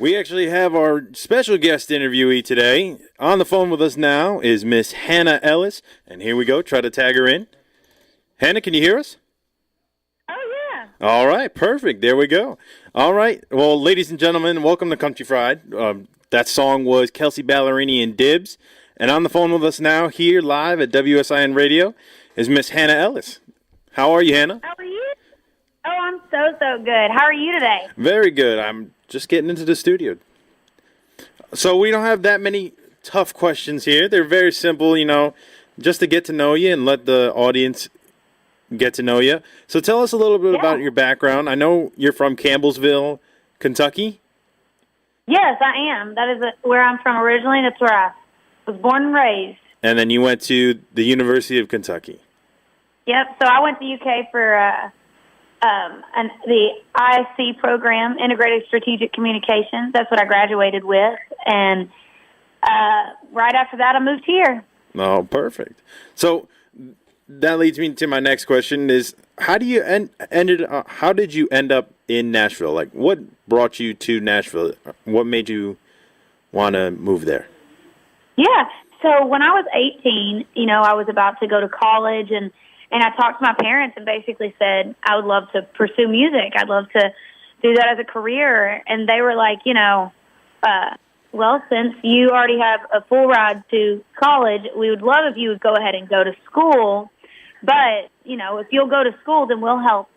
We actually have our special guest interviewee today. On the phone with us now is Miss Hannah Ellis. And here we go. Try to tag her in. Hannah, can you hear us? Oh, yeah. All right. Perfect. There we go. All right. Well, ladies and gentlemen, welcome to Country Fried. That song was Kelsey Ballerini and Dibs. And on the phone with us now here live at WSIN Radio is Miss Hannah Ellis. How are you, Hannah? How are you? Oh, I'm so good. How are you today? Very good. I'm just getting into the studio. So we don't have that many tough questions here. They're very simple, just to get to know you and let the audience get to know you. So tell us a little bit about your background. I know you're from Campbellsville, Kentucky. Yes, I am. That is where I'm from originally. That's where I was born and raised. And then you went to the University of Kentucky. Yep. So I went to UK for the IC program, Integrated Strategic Communications. That's what I graduated with. And right after that, I moved here. Oh, perfect. So that leads me to my next question: is how do you how did you end up in Nashville? Like, what brought you to Nashville? What made you want to move there? Yeah. So when I was 18, I was about to go to college, and I talked to my parents and basically said, I would love to pursue music. I'd love to do that as a career. And they were like, well, since you already have a full ride to college, we would love if you would go ahead and go to school. But, if you'll go to school, then we'll help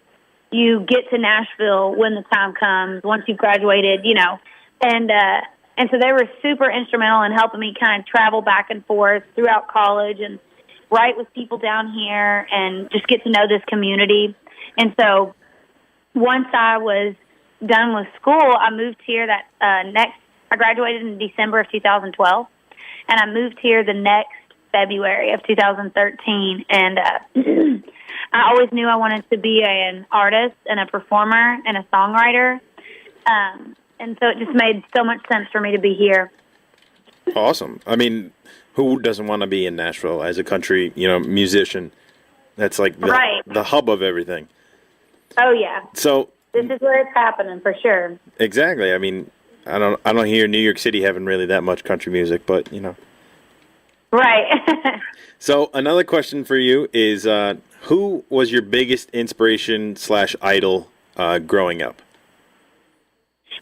you get to Nashville when the time comes, once you've graduated, And so they were super instrumental in helping me kind of travel back and forth throughout college and write with people down here and just get to know this community. And so once I was done with school, I moved here I graduated in December of 2012, and I moved here the next February of 2013. And I always knew I wanted to be an artist and a performer and a songwriter. And so it just made so much sense for me to be here. Awesome. I mean, who doesn't want to be in Nashville as a country, musician? That's like the hub of everything. Oh, yeah. So this is where it's happening for sure. Exactly. I mean, I don't hear New York City having really that much country music, but Right. So another question for you is, who was your biggest inspiration / idol growing up?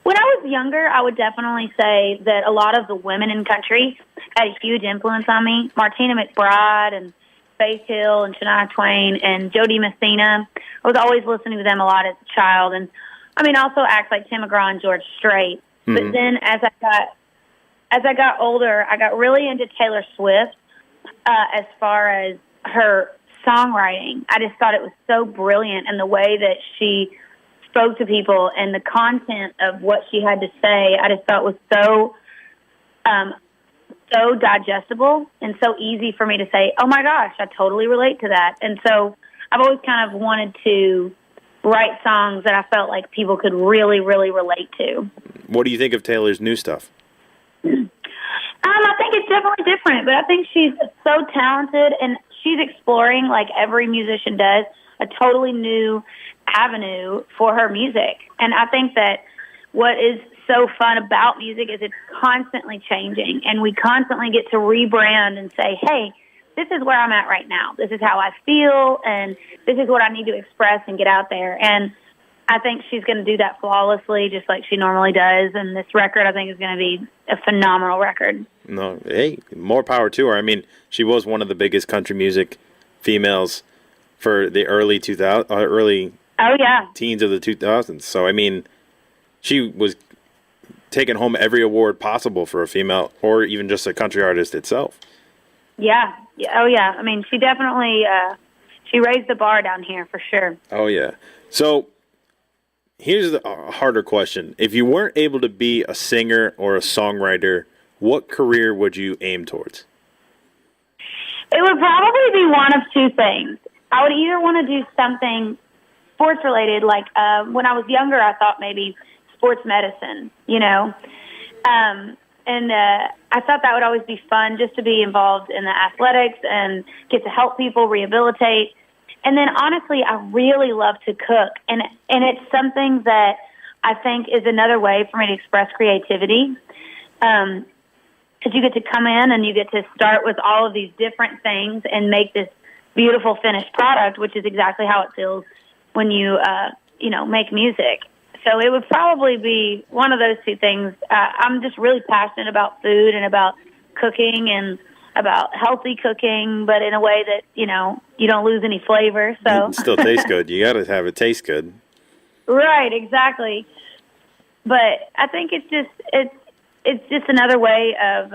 When I was younger, I would definitely say that a lot of the women in country had a huge influence on me. Martina McBride and Faith Hill and Shania Twain and Jody Messina. I was always listening to them a lot as a child. And, also acts like Tim McGraw and George Strait. Mm-hmm. But then as I got older, I got really into Taylor Swift as far as her songwriting. I just thought it was so brilliant, and the way that she spoke to people and the content of what she had to say, I just thought was so digestible and so easy for me to say, oh my gosh, I totally relate to that. And so I've always kind of wanted to write songs that I felt like people could really, really relate to. What do you think of Taylor's new stuff? I think it's definitely different, but I think she's so talented, and she's exploring, like every musician does, a totally new avenue for her music. And I think that what is so fun about music is it's constantly changing, and we constantly get to rebrand and say, hey, this is where I'm at right now. This is how I feel, and this is what I need to express and get out there. And I think she's going to do that flawlessly, just like she normally does. And this record, I think, is going to be a phenomenal record. No, hey, more power to her. I mean, she was one of the biggest country music females for the early teens of the 2000s. So, I mean, she was taking home every award possible for a female, or even just a country artist itself. Yeah. Oh, yeah. I mean, she definitely she raised the bar down here for sure. Oh, yeah. So here's a harder question. If you weren't able to be a singer or a songwriter, what career would you aim towards? It would probably be one of two things. I would either want to do something sports-related, like when I was younger, I thought maybe sports medicine, And I thought that would always be fun, just to be involved in the athletics and get to help people rehabilitate. And then, honestly, I really love to cook. And it's something that I think is another way for me to express creativity. Because you get to come in and you get to start with all of these different things and make this beautiful finished product, which is exactly how it feels when you, make music. So it would probably be one of those two things. I'm just really passionate about food and about cooking and about healthy cooking, but in a way that, you don't lose any flavor. So It still tastes good. You got to have it taste good. Right, exactly. But I think it's just another way of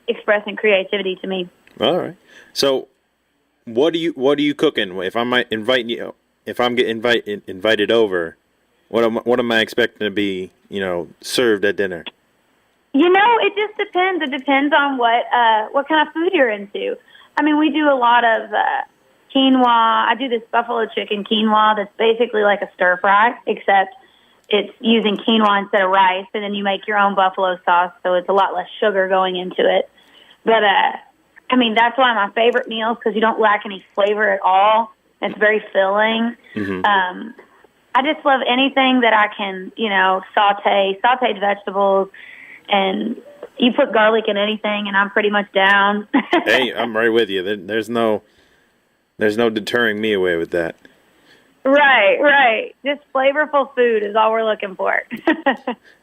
expressing creativity to me. All right. So, what are you cooking? If I might invite you, if I'm getting invited over, what am I expecting to be, served at dinner? It just depends. It depends on what kind of food you're into. I mean, we do a lot of quinoa. I do this buffalo chicken quinoa that's basically like a stir fry, except it's using quinoa instead of rice, and then you make your own buffalo sauce, so it's a lot less sugar going into it. But, that's one of my favorite meals because you don't lack any flavor at all. It's very filling. Mm-hmm. I just love anything that I can, sauteed vegetables, and you put garlic in anything, and I'm pretty much down. Hey, I'm right with you. There's no deterring me away with that. Right. Just flavorful food is all we're looking for.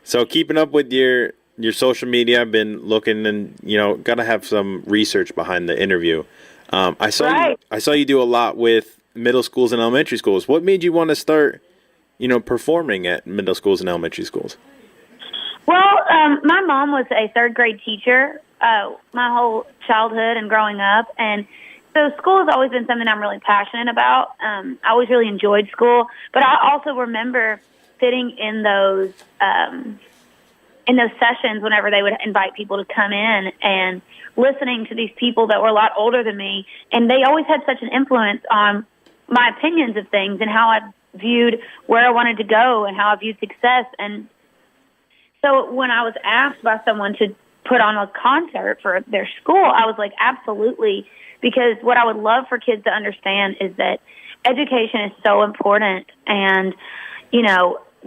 So keeping up with your social media, I've been looking and, got to have some research behind the interview. I saw you do a lot with middle schools and elementary schools. What made you want to start, performing at middle schools and elementary schools? Well, my mom was a third grade teacher my whole childhood and growing up, and so school has always been something I'm really passionate about. I always really enjoyed school, but I also remember sitting in those sessions whenever they would invite people to come in and listening to these people that were a lot older than me, and they always had such an influence on my opinions of things and how I viewed where I wanted to go and how I viewed success. And so when I was asked by someone to put on a concert for their school, I was like, absolutely, because what I would love for kids to understand is that education is so important, and,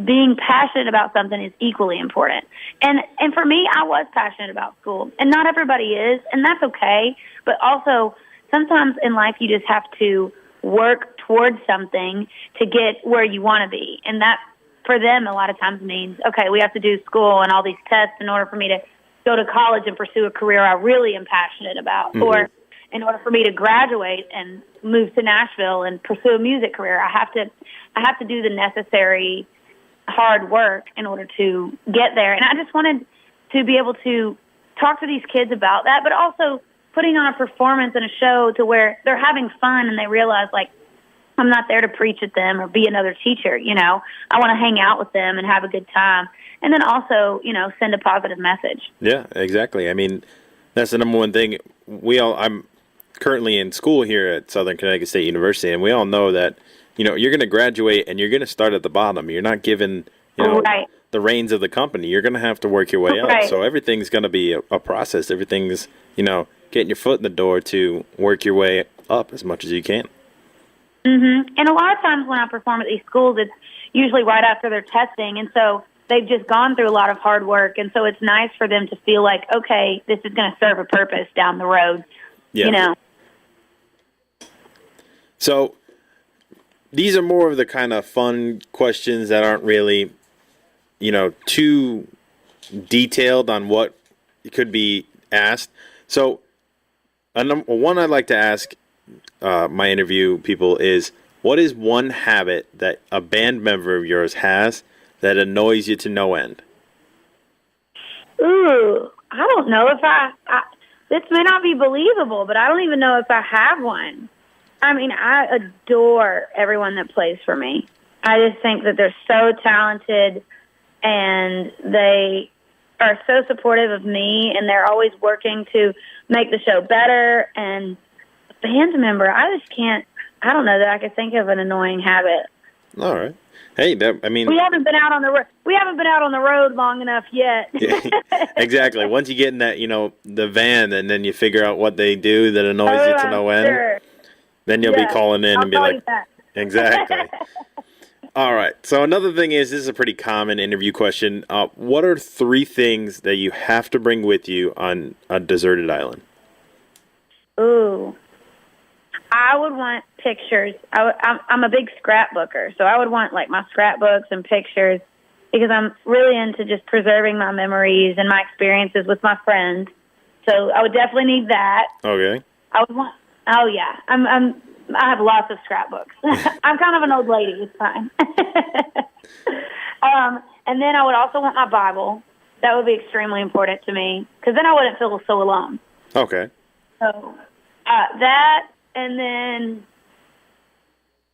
being passionate about something is equally important. And for me, I was passionate about school, and not everybody is, and that's okay. But also, sometimes in life you just have to work towards something to get where you want to be. And that, for them, a lot of times means, okay, we have to do school and all these tests in order for me to go to college and pursue a career I really am passionate about. Mm-hmm. Or in order for me to graduate and move to Nashville and pursue a music career, I have to do the necessary hard work in order to get there. And I just wanted to be able to talk to these kids about that, but also putting on a performance and a show to where they're having fun and they realize, like, I'm not there to preach at them or be another teacher, I want to hang out with them and have a good time. And then also, send a positive message. Yeah, exactly. I mean, that's the number one thing. I'm currently in school here at Southern Connecticut State University, and we all know that, you're going to graduate and you're going to start at the bottom. You're not given, right. the reins of the company. You're going to have to work your way right. up. So everything's going to be a process. Everything's, getting your foot in the door to work your way up as much as you can. Mm-hmm. And a lot of times when I perform at these schools, it's usually right after their testing, and so they've just gone through a lot of hard work, and so it's nice for them to feel like, okay, this is going to serve a purpose down the road, Yeah. So these are more of the kind of fun questions that aren't really, too detailed on what could be asked. So one I'd like to ask my interview people is, what is one habit that a band member of yours has that annoys you to no end? Ooh, I don't know if I this may not be believable, but I don't even know if I have one. I mean, I adore everyone that plays for me. I just think that they're so talented, and they are so supportive of me, and they're always working to make the show better. And a band member, I don't know that I could think of an annoying habit. All right. Hey, we haven't been out on the road. We haven't been out on the road long enough yet. Exactly. Once you get in that, the van, and then you figure out what they do that annoys you to no end, sure. then you'll be calling in and be like, that. Exactly. All right. So another thing is, this is a pretty common interview question. What are 3 things that you have to bring with you on a deserted island? Ooh. I would want pictures. I'm a big scrapbooker, so I would want like my scrapbooks and pictures because I'm really into just preserving my memories and my experiences with my friends. So I would definitely need that. Okay. I would want. Oh yeah, I have lots of scrapbooks. I'm kind of an old lady. It's fine. And then I would also want my Bible. That would be extremely important to me because then I wouldn't feel so alone. Okay. So that, and then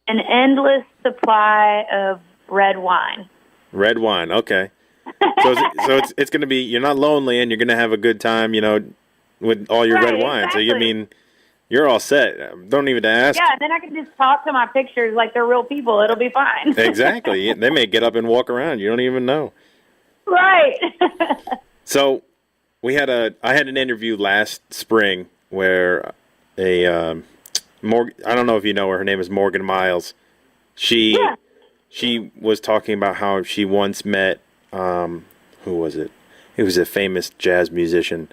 an endless supply of red wine. Red wine. Okay. So it's going to be, you're not lonely and you're going to have a good time, with all your red wine. Exactly. So you mean you're all set. Don't even ask. Yeah, and then I can just talk to my pictures like they're real people. It'll be fine. Exactly. They may get up and walk around. You don't even know. Right. So I had an interview last spring where I don't know if you know her. Her name is Morgan Miles. She was talking about how she once met, who was it? It was a famous jazz musician.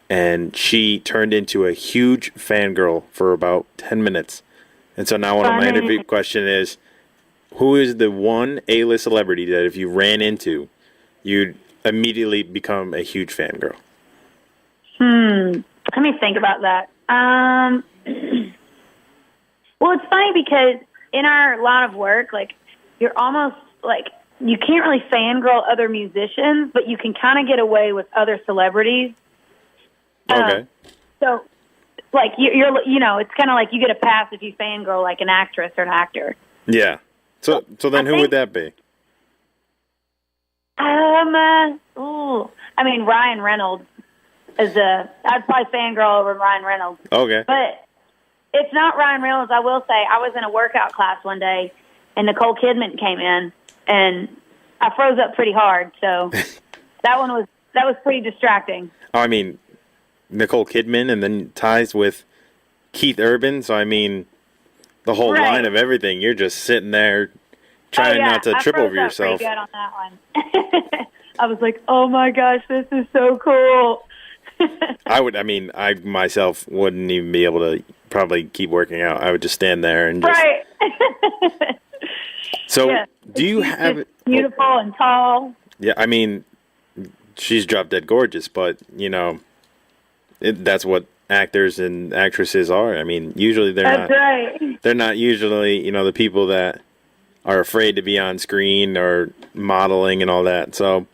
And she turned into a huge fangirl for about 10 minutes. And so now one of my interview question is, who is the one A-list celebrity that if you ran into, you'd immediately become a huge fangirl? Let me think about that. Well, it's funny because in our line of work, like, you're almost like, you can't really fangirl other musicians, but you can kind of get away with other celebrities. Okay. So, like, you're it's kind of like you get a pass if you fangirl like an actress or an actor. Yeah. So then who would that be? Ryan Reynolds I'd probably fangirl over Ryan Reynolds. Okay. But it's not Ryan Reynolds. I will say I was in a workout class one day, and Nicole Kidman came in, and I froze up pretty hard. So that was pretty distracting. Oh, I mean, Nicole Kidman, and then ties with Keith Urban. So I mean, the whole line of everything. You're just sitting there trying not to trip over yourself. I froze up pretty good on that one. I was like, oh my gosh, this is so cool. I myself wouldn't even be able to probably keep working out. I would just stand there and just. Right. So, do you have beautiful and tall? Yeah, I mean, she's drop dead gorgeous, but that's what actors and actresses are. I mean, usually they're not usually the people that are afraid to be on screen or modeling and all that. So,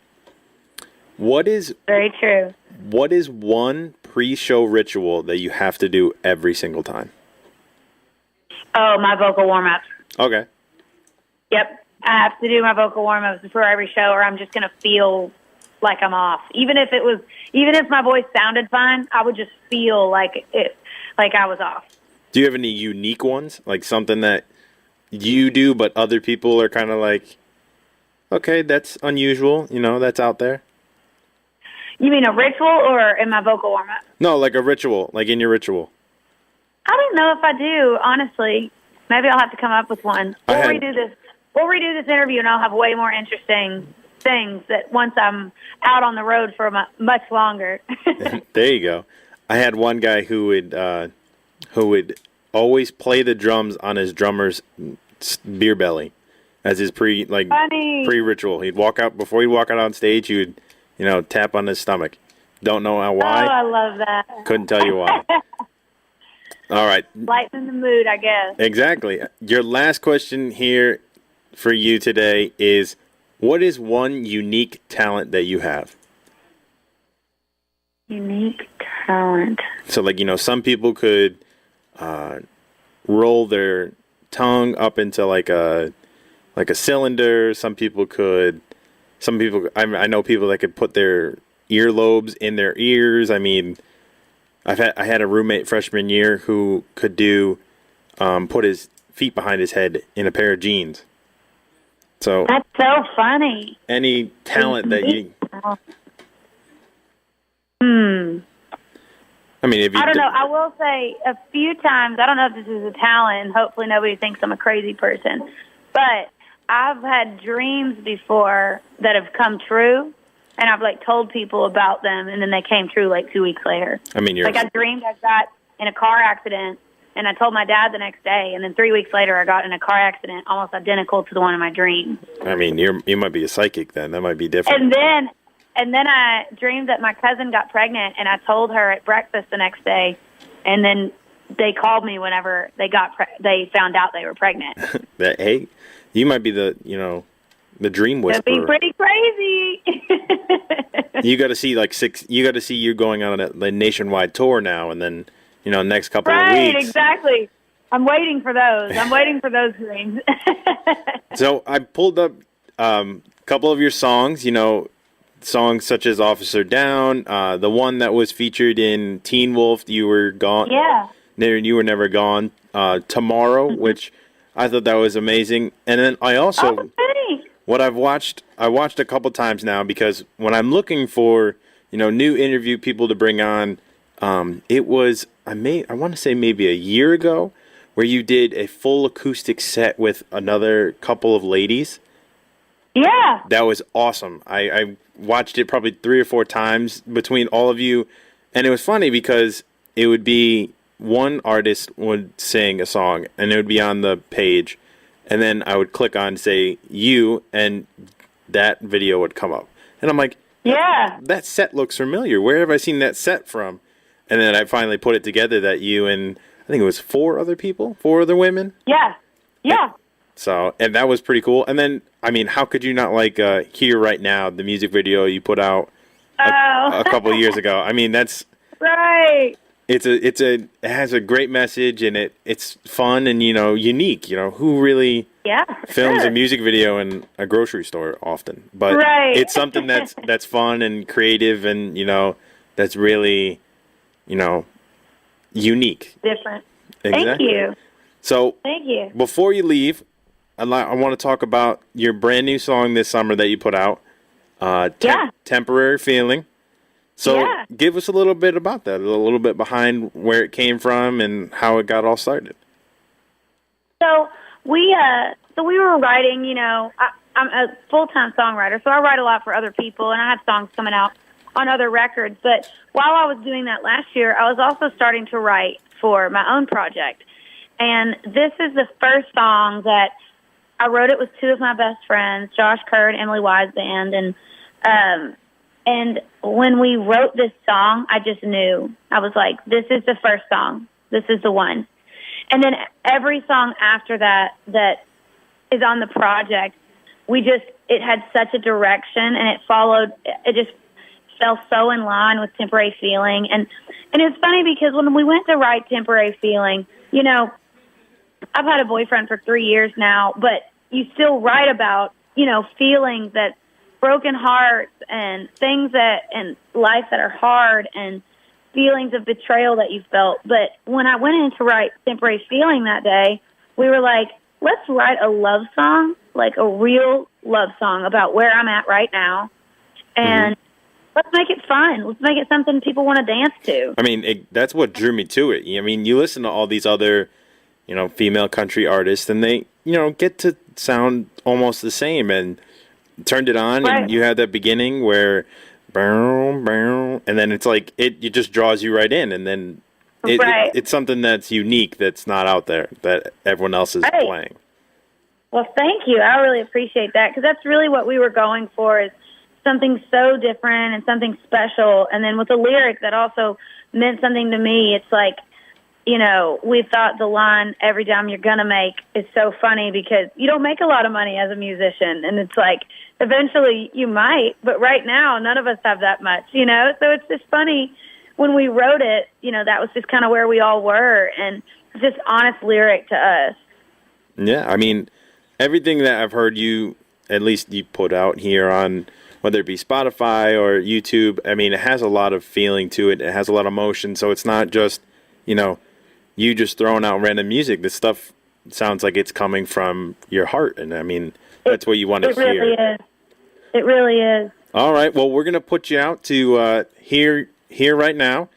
what is very true? What is one pre-show ritual that you have to do every single time? Oh, my vocal warm-ups. Okay. Yep. I have to do my vocal warm-ups before every show, or I'm just going to feel like I'm off. Even if my voice sounded fine, I would just feel like I was off. Do you have any unique ones? Like something that you do, but other people are kind of like, okay, that's unusual, that's out there? You mean a ritual or in my vocal warm-up? No, like a ritual, like in your ritual. I don't know if I do, honestly. Maybe I'll have to come up with one. We'll redo this interview, and I'll have way more interesting things that once I'm out on the road for much longer. There you go. I had one guy who would always play the drums on his drummer's beer belly as his pre-ritual. He'd walk out on stage. He would tap on his stomach. Don't know why. Oh, I love that. Couldn't tell you why. All right. Lighten the mood, I guess. Exactly. Your last question here for you today is, what is one unique talent that you have? Unique talent. So, some people could roll their tongue up into like a cylinder. Some people, I know people that could put their earlobes in their ears. I mean, I had a roommate freshman year who could put his feet behind his head in a pair of jeans. So that's so funny. Any talent that you. I mean, I don't know. I will say a few times. I don't know if this is a talent, and hopefully nobody thinks I'm a crazy person. But I've had dreams before that have come true, and I've like told people about them, and then they came true like 2 weeks later. I mean, you're like I dreamed I got in a car accident, and I told my dad the next day, and then 3 weeks later I got in a car accident almost identical to the one in my dream. I mean, you might be a psychic then. That might be different. And then I dreamed that my cousin got pregnant, and I told her at breakfast the next day, and then they called me whenever they found out they were pregnant. Hey, you might be the dream whisperer. That'd be pretty crazy. You got to see you got to see you going on a nationwide tour now, and then next couple of weeks. Right, exactly. I'm waiting for those. I'm waiting for those dreams. So I pulled up a couple of your songs. Songs such as Officer Down, the one that was featured in Teen Wolf, You Were Gone. Yeah. You Were Never Gone. Tomorrow, which I thought that was amazing. And then I also, what I watched a couple times now, because when I'm looking for, new interview people to bring on, it was, I want to say maybe a year ago, where you did a full acoustic set with another couple of ladies. Yeah. That was awesome. I watched it probably 3 or 4 times between all of you. And it was funny because it would be one artist would sing a song and it would be on the page. And then I would click on, say, you, and that video would come up. And I'm like, yeah, that set looks familiar. Where have I seen that set from? And then I finally put it together that you and I think it was 4 other women. Yeah. Yeah. And that was pretty cool. And then, I mean, how could you not like Here Right Now, the music video you put out a couple of years ago? I mean, that's right. It has a great message, and it's fun and unique. Who really films a music video in a grocery store often? But it's something that's fun and creative, and that's really unique, different. Exactly. Thank you. So thank you. Before you leave, I want to talk about your brand new song this summer that you put out, Temporary Feeling. So give us a little bit about that, a little bit behind where it came from and how it got all started. So we were writing, I'm a full-time songwriter, so I write a lot for other people, and I have songs coming out on other records. But while I was doing that last year, I was also starting to write for my own project. And this is the first song that I wrote. It with 2 of my best friends, Josh Kerr and Emily Weisband. And when we wrote this song, I just knew. I was like, this is the first song. This is the one. And then every song after that is on the project, it had such a direction, and it just fell so in line with Temporary Feeling. And it's funny because when we went to write Temporary Feeling, I've had a boyfriend for 3 years now, but you still write about, feelings that broken hearts and things in life that are hard and feelings of betrayal that you felt. But when I went in to write Temporary Feeling that day, we were like, let's write a love song, like a real love song about where I'm at right now. And let's make it fun. Let's make it something people want to dance to. I mean, that's what drew me to it. I mean, you listen to all these other, female country artists, and they, get to sound almost the same. And turned it on, and you had that beginning where, boom, boom, and then it's like it just draws you right in, and then it's something that's unique, that's not out there, that everyone else is playing. Well, thank you. I really appreciate that, because that's really what we were going for, is something so different and something special. And then with the lyric that also meant something to me, it's like, we thought the line, every dime you're going to make, is so funny because you don't make a lot of money as a musician. And it's like, eventually you might, but right now none of us have that much, So it's just funny when we wrote it, that was just kind of where we all were, and just honest lyric to us. Yeah, I mean, everything that I've heard you, at least you put out here on, whether it be Spotify or YouTube, I mean, it has a lot of feeling to it. It has a lot of emotion. So it's not just, you just throwing out random music. This stuff sounds like it's coming from your heart. And I mean, that's what you want to hear. It really is. It really is. All right. Well, we're going to put you out to Here Right Now.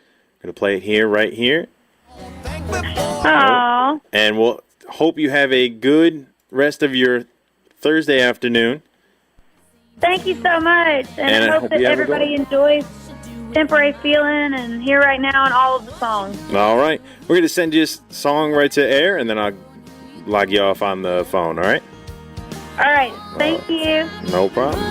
Going to play it here, right here. Aww. And we'll hope you have a good rest of your Thursday afternoon. Thank you so much. And I hope that everybody enjoys Temporary Feeling and Here Right Now and all of the songs. All right. We're going to send you a song right to air, and then I'll log you off on the phone, all right? All right. Thank you. No problem.